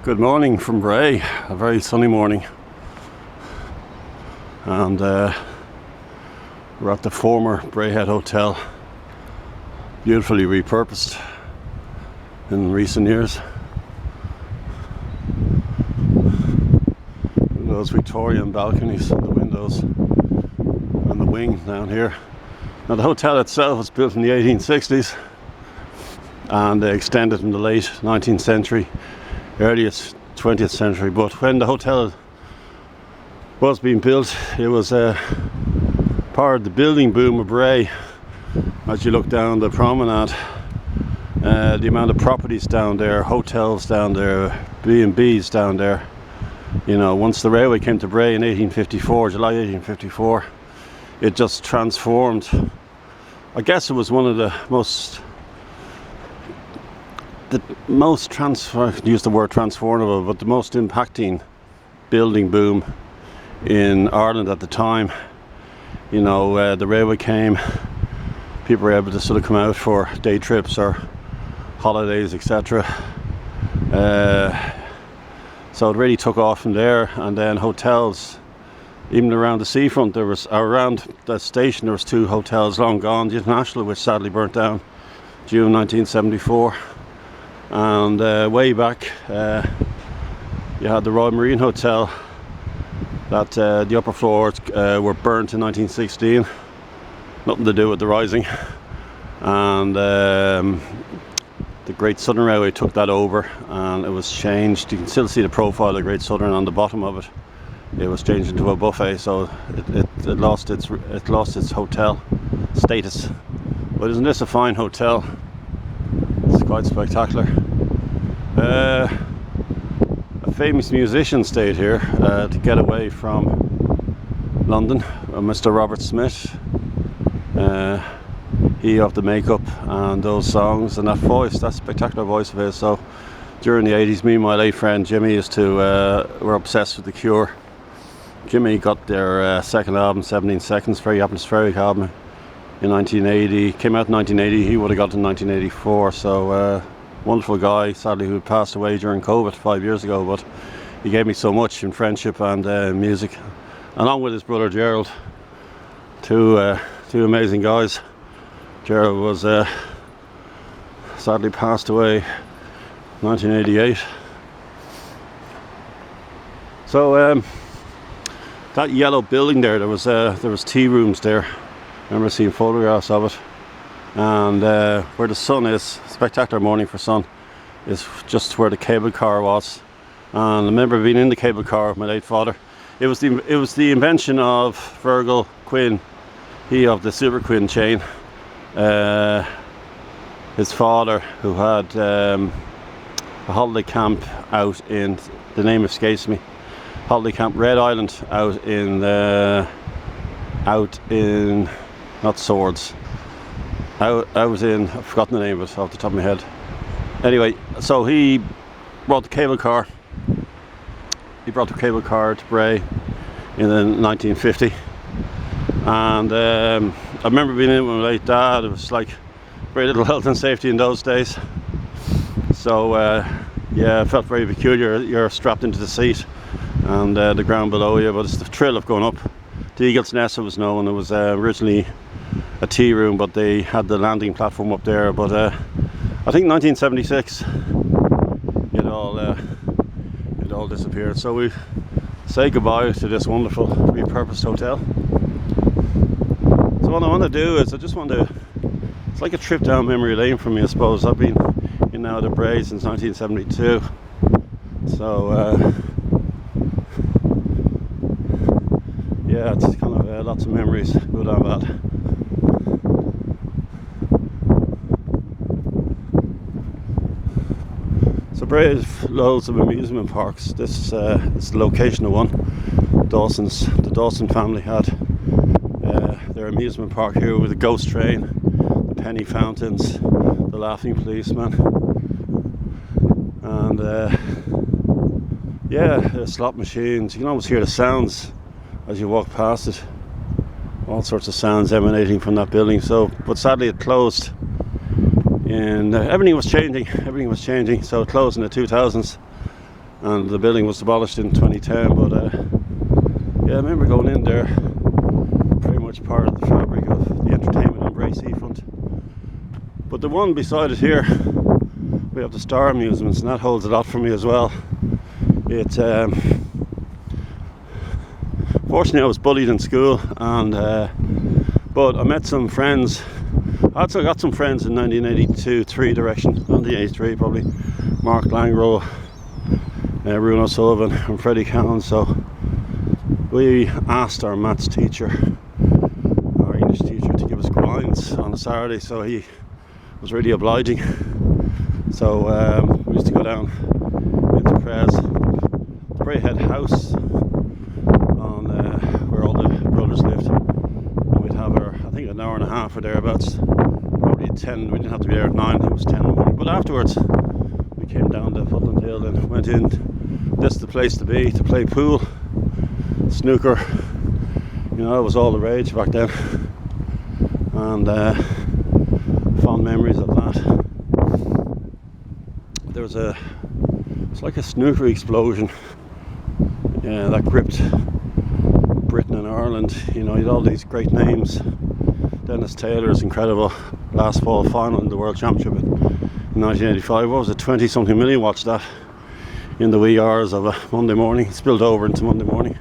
Good morning from Bray, a very sunny morning, and we're at the former Bray Head Hotel, beautifully repurposed in recent years. Those Victorian balconies and the windows and the wing down here. Now the hotel itself was built in the 1860s and extended in the late 19th century, earliest 20th century, but when the hotel was being built, it was part of the building boom of Bray. As you look down the promenade, the amount of properties down there, hotels down there, B&Bs down there. You know, once the railway came to Bray in 1854, July 1854, it just transformed. I guess it was one of the most use the word transformative, but the most impacting building boom in Ireland at the time. You know, the railway came, people were able to sort of come out for day trips or holidays, etc. So it really took off from there, and then hotels, even around the seafront, around the station there was two hotels long gone, the International, which sadly burnt down June 1974. And way back you had the Royal Marine Hotel that the upper floors were burnt in 1916, nothing to do with the rising, and the Great Southern Railway took that over and it was changed. You can still see the profile of the Great Southern on the bottom of it. It was changed into a buffet, so it lost its hotel status. But isn't this a fine hotel? It's quite spectacular. A famous musician stayed here to get away from London, Mr. Robert Smith. He of the makeup and those songs and that voice, that spectacular voice of his. So during the 80s, me and my late friend Jimmy were obsessed with The Cure. Jimmy got their second album, 17 Seconds, very atmospheric album, in 1980. Came out in 1980, he would have got it in 1984. So wonderful guy, sadly, who passed away during COVID 5 years ago, but he gave me so much in friendship and music, along with his brother Gerald. Two amazing guys. Gerald was sadly passed away 1988. So that yellow building there was tea rooms there. I remember seeing photographs of it. And where the sun is, spectacular morning for sun, is just where the cable car was. And I remember being in the cable car with my late father. It was the invention of Fergal Quinn, he of the Silver Quinn chain. His father, who had a holiday camp out in, the name escapes me, holiday camp Red Island out in not Swords, out in, I've forgotten the name of it off the top of my head. Anyway, so he brought the cable car. He brought the cable car to Bray in 1950, and I remember being in with my late dad. It was like very little health and safety in those days. So yeah, it felt very peculiar. You're strapped into the seat and the ground below you, but it's the thrill of going up. The Eagle's Nest, it was known. It was originally a tea room, but they had the landing platform up there. But I think 1976 it all disappeared. So we say goodbye to this wonderful repurposed hotel. So what I want to do is it's like a trip down memory lane for me, I suppose. I've been in now the Bray since 1972. So yeah, it's kind of lots of memories, good and bad. So Bray has loads of amusement parks. This is the location of one. The Dawson family had their amusement park here with the ghost train, the penny fountains, the laughing policeman, and yeah, slot machines. You can almost hear the sounds as you walk past it. All sorts of sounds emanating from that building. So, but sadly it closed and everything was changing, so it closed in the 2000s, and the building was demolished in 2010. But yeah, I remember going in there, pretty much part of the fabric of the entertainment on Bray seafront. But the one beside it here, we have the Star Amusements, and that holds a lot for me as well. It's fortunately I was bullied in school, and but I met some friends. I also got some friends in 1982-3 direction, 1983 probably. Mark Langro, Runo Sullivan and Freddie Cowan. So we asked our maths teacher, our English teacher, to give us grinds on a Saturday, so he was really obliging. So we used to go down into Pres, the Bray Head house on where all the brothers lived, and we'd have our, I think, an hour and a half or thereabouts, probably 10. We didn't have to be there at 9, it was 10 in the morning. But afterwards we came down to Putland Hill and went in. This is the place to be, to play pool, snooker. You know, it was all the rage back then, and fond memories of that. There was it's like a snooker explosion, yeah, that gripped Britain and Ireland. You know, you had all these great names. Dennis Taylor's incredible last fall final in the World Championship in 1985. What was it, 20 something million watched that in the wee hours of a Monday morning. It spilled over into Monday morning.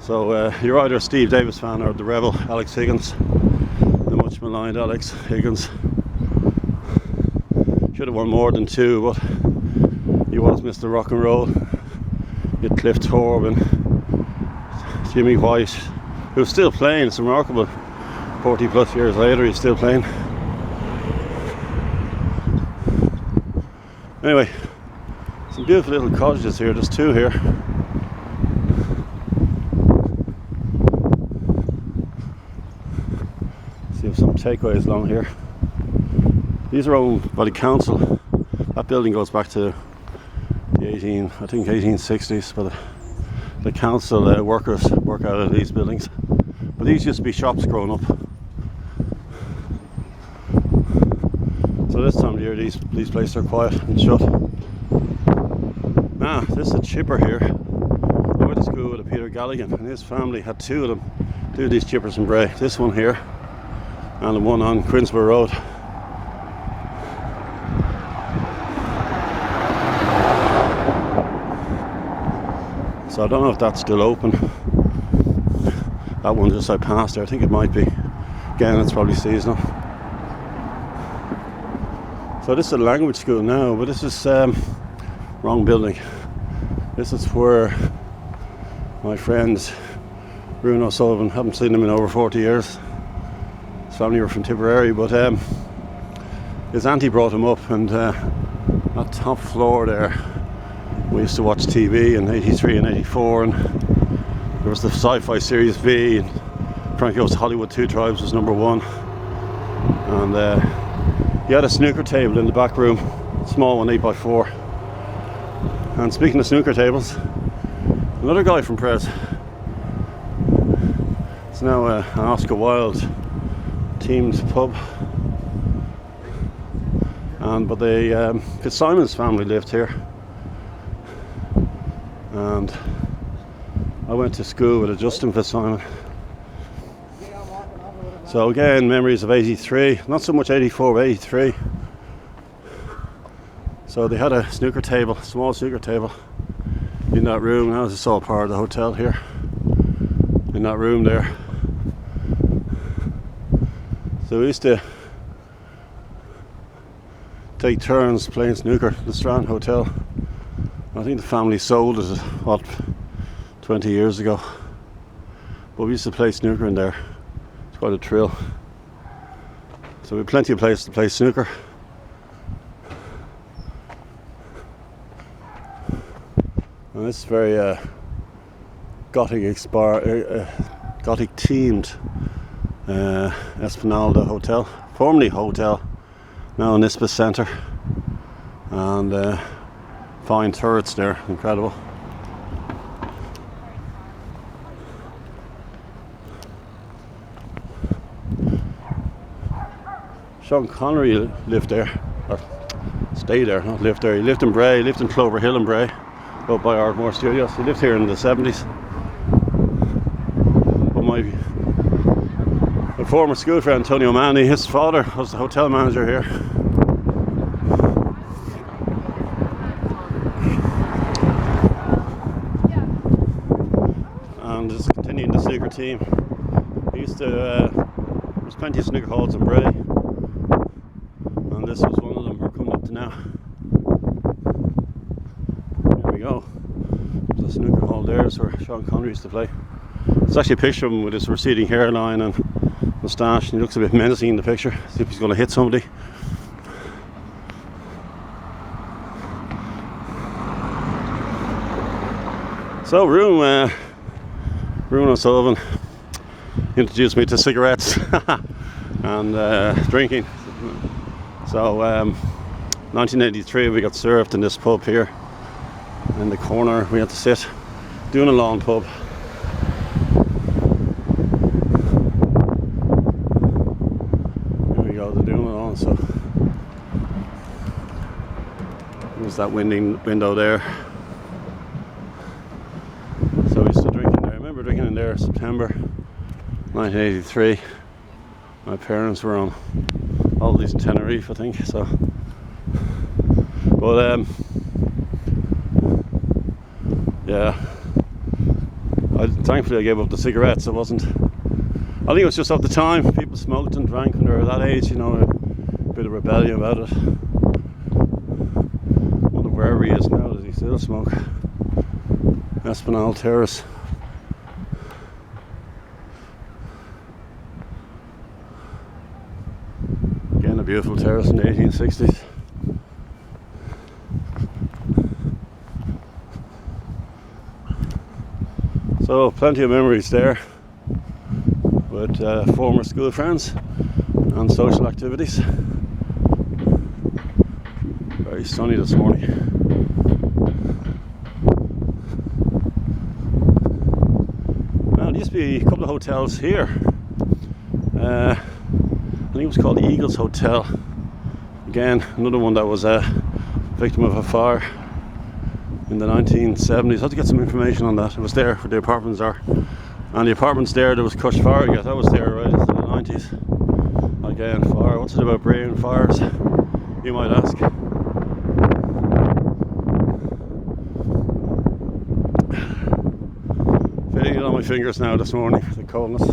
So you're either a Steve Davis fan or the rebel Alex Higgins, the much maligned Alex Higgins. Should have won more than 2, but he was Mr. Rock and Roll. You had Cliff Torban, Jimmy White, who's still playing. It's remarkable. 40 plus years later, he's still playing. Anyway, some beautiful little cottages here. There's 2 here. See if some takeaways along here. These are owned by the council. That building goes back to the 1860s, but the council workers work out of these buildings. But these used to be shops growing up. So this time of year, these places are quiet and shut. Now, this is a chipper here. I went to school with Peter Galligan, and his family had 2 of them, 2 of these chippers in Bray. This one here, and the one on Quinsborough Road. So I don't know if that's still open. That one just I passed there, I think it might be. Again, it's probably seasonal. So this is a language school now, but this is wrong building. This is where my friends Runo Sullivan, haven't seen him in over 40 years. His family were from Tipperary, but his auntie brought him up, and that top floor there, we used to watch TV in 83 and 84, and there was the sci-fi series V, and Franco's Hollywood Two Tribes was number 1, and he had a snooker table in the back room, small one, 8x4. And speaking of snooker tables, another guy from Pres. It's now an Oscar Wilde themed pub, but the Fitzsimmons family lived here, and I went to school with a Justin Fitzsimmons. So again, memories of 83, not so much 84 but 83. So they had a snooker table, small snooker table in that room. Now it's all part of the hotel here, in that room there. So we used to take turns playing snooker at the Strand Hotel. I think the family sold it, what, 20 years ago. But we used to play snooker in there. It's quite a thrill. So we had plenty of places to play snooker. And this is very Gothic themed Esplanade Hotel, formerly hotel, now an ISPA centre, and fine turrets there, incredible. Sean Connery lived there, or stayed there, not lived there. He lived in Bray, he lived in Clover Hill in Bray. up by Ardmore Studios. He lived here in the 70s. But my former school friend Tony O'Mahony, his father was the hotel manager here. And just continuing the snooker team. He used to, there's plenty of snooker halls in Bray, and this was one of them we're coming up to now. There we go. There's a snooker hall there, is where Sean Connery used to play. It's actually a picture of him with his receding hairline and moustache, and he looks a bit menacing in the picture, as if he's going to hit somebody. So Room O'Sullivan introduced me to cigarettes and drinking. So 1983 we got served in this pub here in the corner. We had to sit doing a lawn pub. Here we go, they're doing it on. So there's that window there. So we used to drink in there. I remember drinking in there September 1983. My parents were on holidays in Tenerife, I think. So, but yeah. Thankfully, I gave up the cigarettes. I think it was just at the time people smoked and drank when they were that age. You know, a bit of rebellion about it. I wonder wherever he is now. Does he still smoke? Esplanade Terrace. Again, a beautiful terrace in the 1860s. So, plenty of memories there with former school friends and social activities. Very sunny this morning. Well, there used to be a couple of hotels here. I think it was called Eagles Hotel. Again, another one that was a victim of a fire in the 1970s. I had to get some information on that. It was there where the apartments are. And the apartments there was Cush Fire. Yeah, that was there right in the 90s. Again, fire. What's it about Bray and fires? You might ask. Feeling it on my fingers now this morning, the coldness.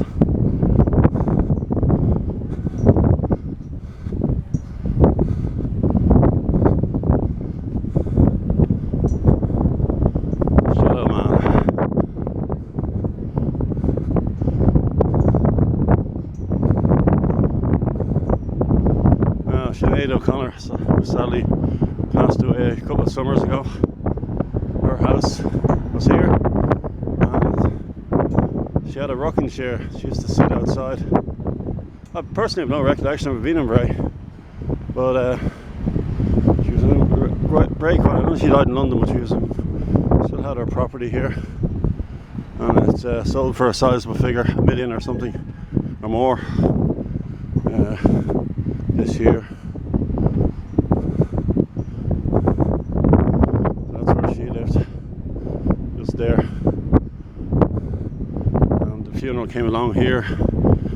Sinead O'Connor sadly passed away a couple of summers ago. Her house was here and she had a rocking chair. She used to sit outside. I personally have no recollection of her being in Bray, but she was in Bray quite. I know she died in London, but she still had her property here, and it's sold for a sizeable figure, $1 million or something or more this year. There, and the funeral came along here.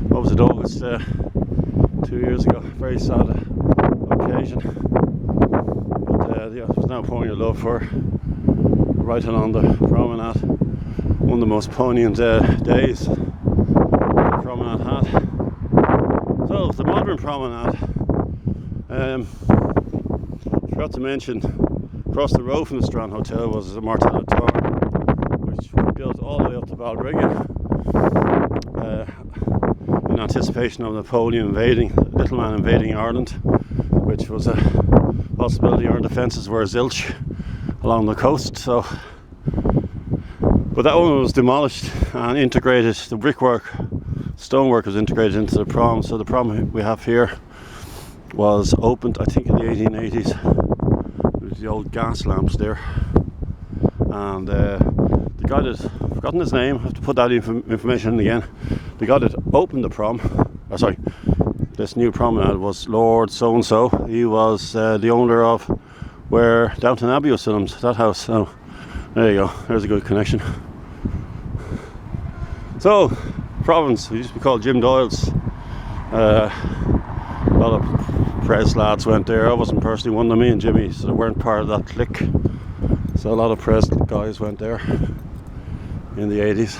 What was it, August 2 years ago? Very sad occasion, but yeah, there's now pouring of love for her right along the promenade. One of the most poignant days the promenade had. So the modern promenade, forgot to mention, across the road from the Strand Hotel was the Martello Tower, which we built all the way up to Balbriggan in anticipation of Napoleon little man invading Ireland, which was a possibility. Our defences were zilch along the coast. So, but that one was demolished and integrated. The brickwork, stonework was integrated into the prom. So the prom we have here was opened, I think, in the 1880s. There's the old gas lamps there, and the guy that, I've forgotten his name, I have to put that information in again. The guy that opened the prom, this new promenade, was Lord so-and-so. He was the owner of where Downton Abbey was filmed, that house. So There you go, there's a good connection. So, Province, it used to be called Jim Doyle's. A lot of press lads went there. I wasn't personally one of them, me and Jimmy, so they weren't part of that clique. So a lot of press guys went there in the 80s.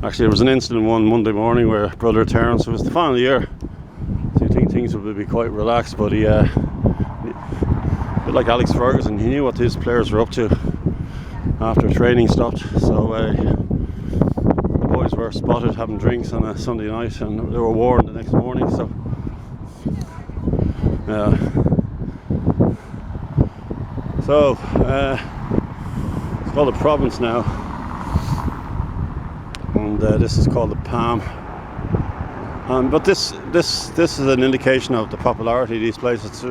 Actually, there was an incident one Monday morning where Brother Terence, it was the final year, so you think things would be quite relaxed, but he, a bit like Alex Ferguson, he knew what his players were up to after training stopped. So the boys were spotted having drinks on a Sunday night, and they were warned the next morning. So it's called the Province now, and this is called the Palm. But this is an indication of the popularity of these places.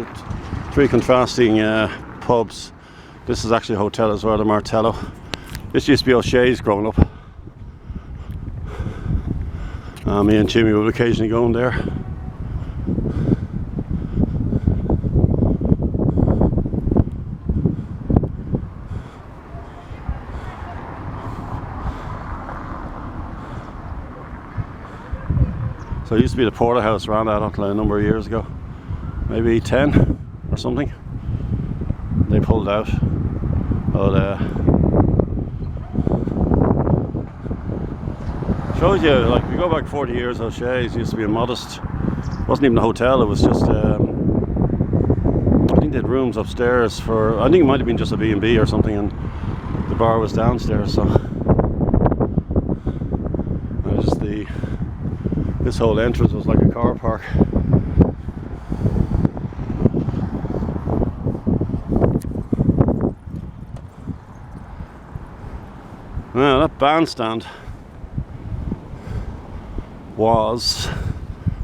Three contrasting pubs. This is actually a hotel as well, the Martello. This used to be O'Shea's growing up. Me and Jimmy would occasionally go in there. So it used to be the Porterhouse, ran that until a number of years ago, maybe 10 or something. They pulled out. But shows you, like, if you go back 40 years, O'Shea's used to be a modest, wasn't even a hotel, it was just I think they had rooms upstairs for, I think it might have been just a B&B or something, and the bar was downstairs. So just this whole entrance was like a car park. Now that bandstand was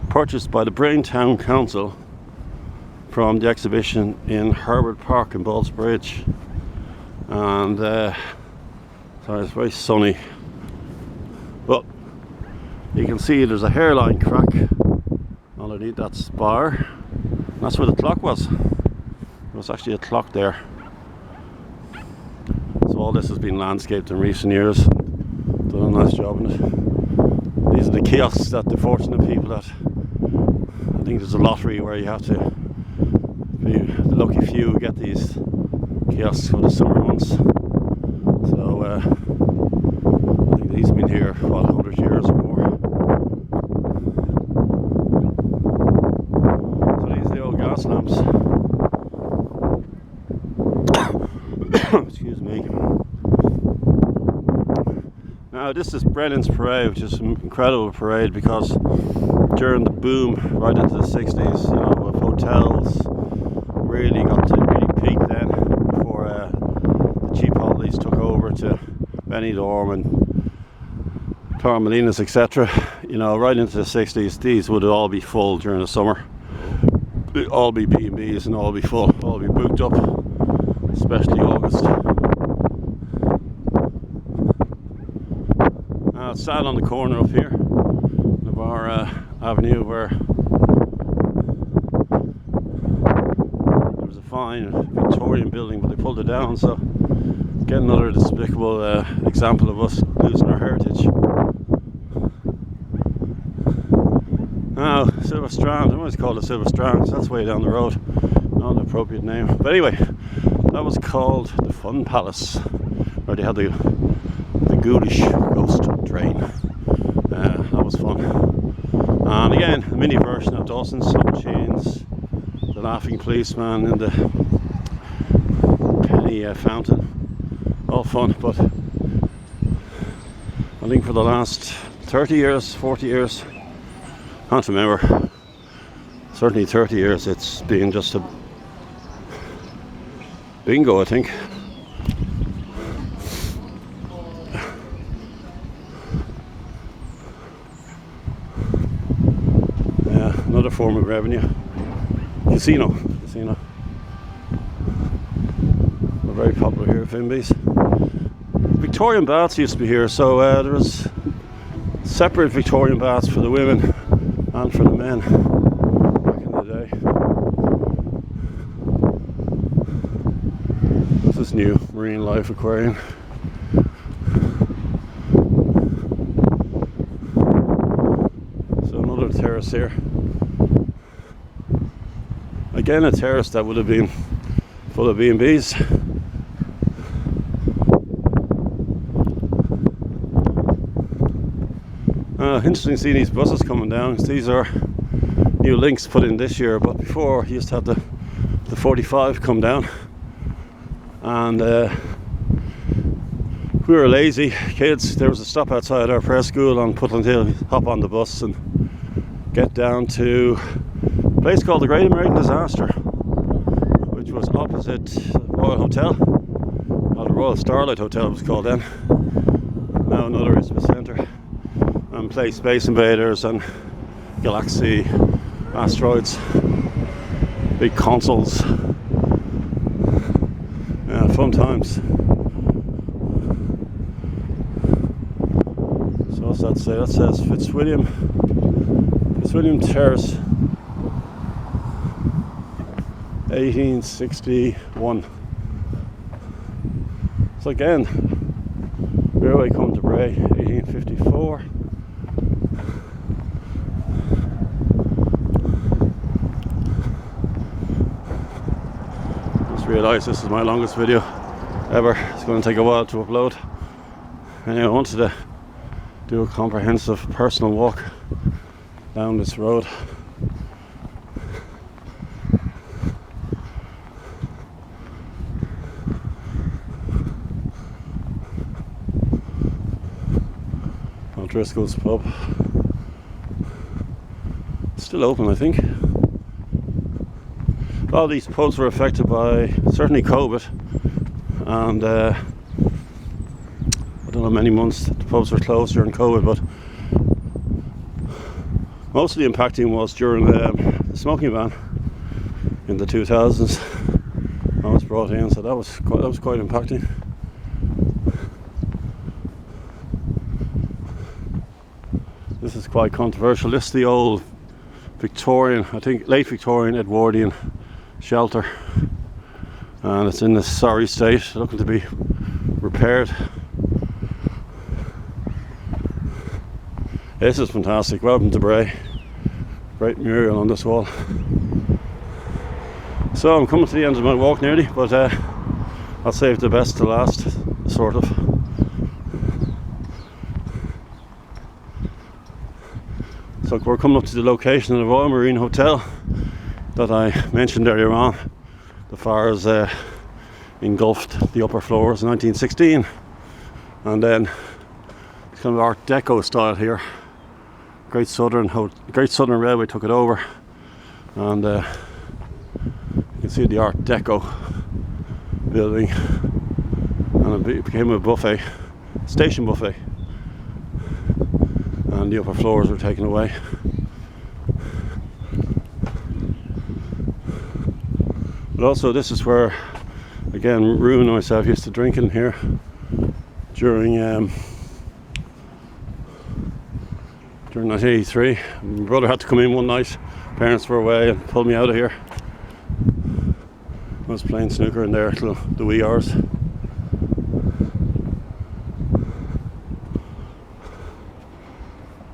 purchased by the Bray Town Council from the exhibition in Herbert Park in Ballsbridge, and sorry, it's very sunny, but you can see there's a hairline crack underneath that spire. That's where the clock was. There was actually a clock there. So all this has been landscaped in recent years. Done a nice job in it. These are the kiosks that the fortunate people that, I think there's a lottery where you have to be the lucky few who get these kiosks for the summer months. So I think these have been here for 100 years or more. So these are the old gas lamps. Excuse me. Now this is Brennan's Parade, which is an incredible parade because during the boom right into the 60s, you know, if hotels really got to really peak then, before the cheap holidays took over to Benidorm and Torremolinos, etc. You know, right into the 60s, these would all be full during the summer. They'd all be B&Bs and all be full, all be booked up, especially August. Now it's sat on the corner up here of our avenue where there was a fine Victorian building, but they pulled it down, so get another despicable example of us losing our heritage. Now, Silver Strand, I always call it Silver Strand because that's way down the road, not an appropriate name. But anyway, that was called the Fun Palace, where they had the ghoulish ghost train. That was fun. And again, a mini version of Dawson's Machines, the laughing policeman in the penny fountain. All fun, but I think for the last 30 years, 40 years, can't remember, certainly 30 years, it's been just a bingo, I think. Yeah, another form of revenue. Casino. We're very popular here at Finby's. Victorian baths used to be here, so there was separate Victorian baths for the women and for the men back in the day. This is new marine life aquarium. So another terrace here. Again, a terrace that would have been full of B&Bs. Interesting seeing these buses coming down. These are new links put in this year, but before you used to have the 45 come down, and we were lazy kids. There was a stop outside our prayer school on Putland Hill. Hop on the bus and get down to a place called the Great American Disaster, which was opposite Royal Hotel, or the Royal Starlight Hotel it was called then. Now another Isthmus Centre, and play Space Invaders and Galaxy, asteroids, big consoles. Yeah, fun times. So what's that say? That says Fitzwilliam Terrace, 1861. So again, railway come to Bray, 1854. Just realised this is my longest video ever. It's going to take a while to upload. Anyway, I wanted to do a comprehensive personal walk down this road. Driscoll's pub. It's still open, I think. A lot of these pubs were affected by certainly COVID, and I don't know, many months the pubs were closed during COVID, but mostly impacting was during the smoking ban in the 2000s. I was brought in, so that was quite impacting. This is quite controversial. This is the old Victorian, I think late Victorian Edwardian shelter, and it's in a sorry state, looking to be repaired. This is fantastic. Welcome to Bray. Great mural on this wall. So I'm coming to the end of my walk nearly, but I'll save the best to last, sort of. So we're coming up to the location of the Royal Marine Hotel that I mentioned earlier on. The fires engulfed the upper floors in 1916, and then it's kind of Art Deco style here. Great Southern Railway took it over, and you can see the Art Deco building, and it became a buffet, station buffet. And the upper floors were taken away. But also this is where, again, Rue and myself used to drink in here during 1983. My brother had to come in one night, parents were away, and pulled me out of here. I was playing snooker in there till the wee hours.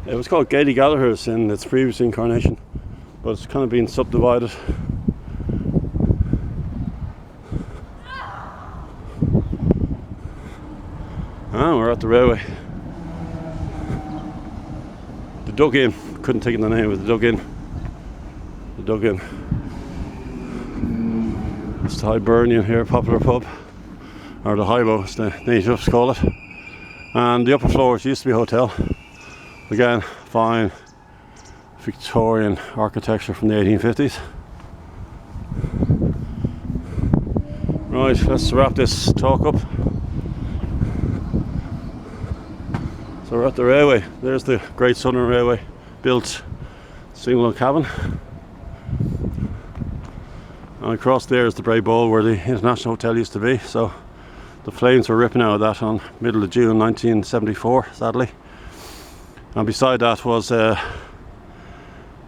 It was called Gaily Gallagher's in its previous incarnation, but it's kind of been subdivided. Ah, we're at the railway. The Dug Inn, couldn't think of the name of the Dug Inn. The Dug Inn. It's the Hibernian here, popular pub, or the Hibo as the natives call it. And the upper floors used to be a hotel. Again, fine Victorian architecture from the 1850s. Right, let's wrap this talk up. So we're at the railway. There's the Great Southern Railway, built single cabin. And across there is the Bray Bowl where the International Hotel used to be. So the flames were ripping out of that on middle of June 1974, sadly. And beside that was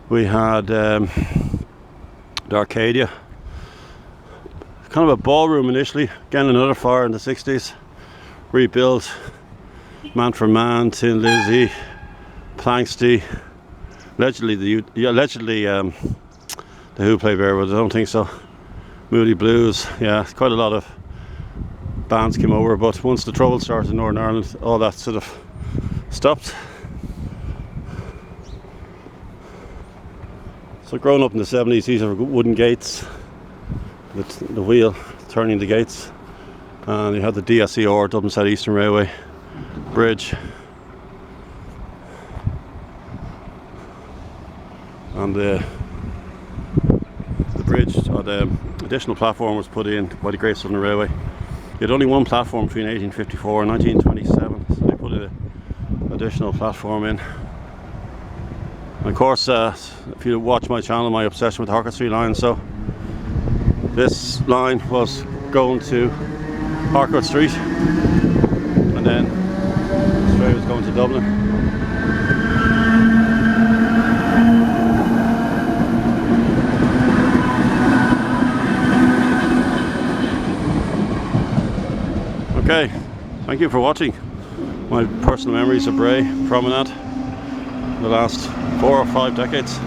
we had the Arcadia, kind of a ballroom initially. Again, another fire in the 60s. Rebuilt. Man for Man, Tin Lizzy, Planksty. Allegedly the Who played there, but I don't think so. Moody Blues. Yeah, quite a lot of bands came over, but once the trouble started in Northern Ireland, all that sort of stopped. So growing up in the 70s, these are wooden gates with the wheel turning the gates, and you had the DSER, Dublin South Eastern Railway bridge, and the bridge, or the additional platform, was put in by the Great Southern Railway. You had only one platform between 1854 and 1927, so they put an additional platform in. And of course, if you watch my channel, my obsession with the Harcourt Street line, so this line was going to Harcourt Street, and then this train was going to Dublin. Okay, thank you for watching my personal memories of Bray, Promenade, the last 4 or 5 decades.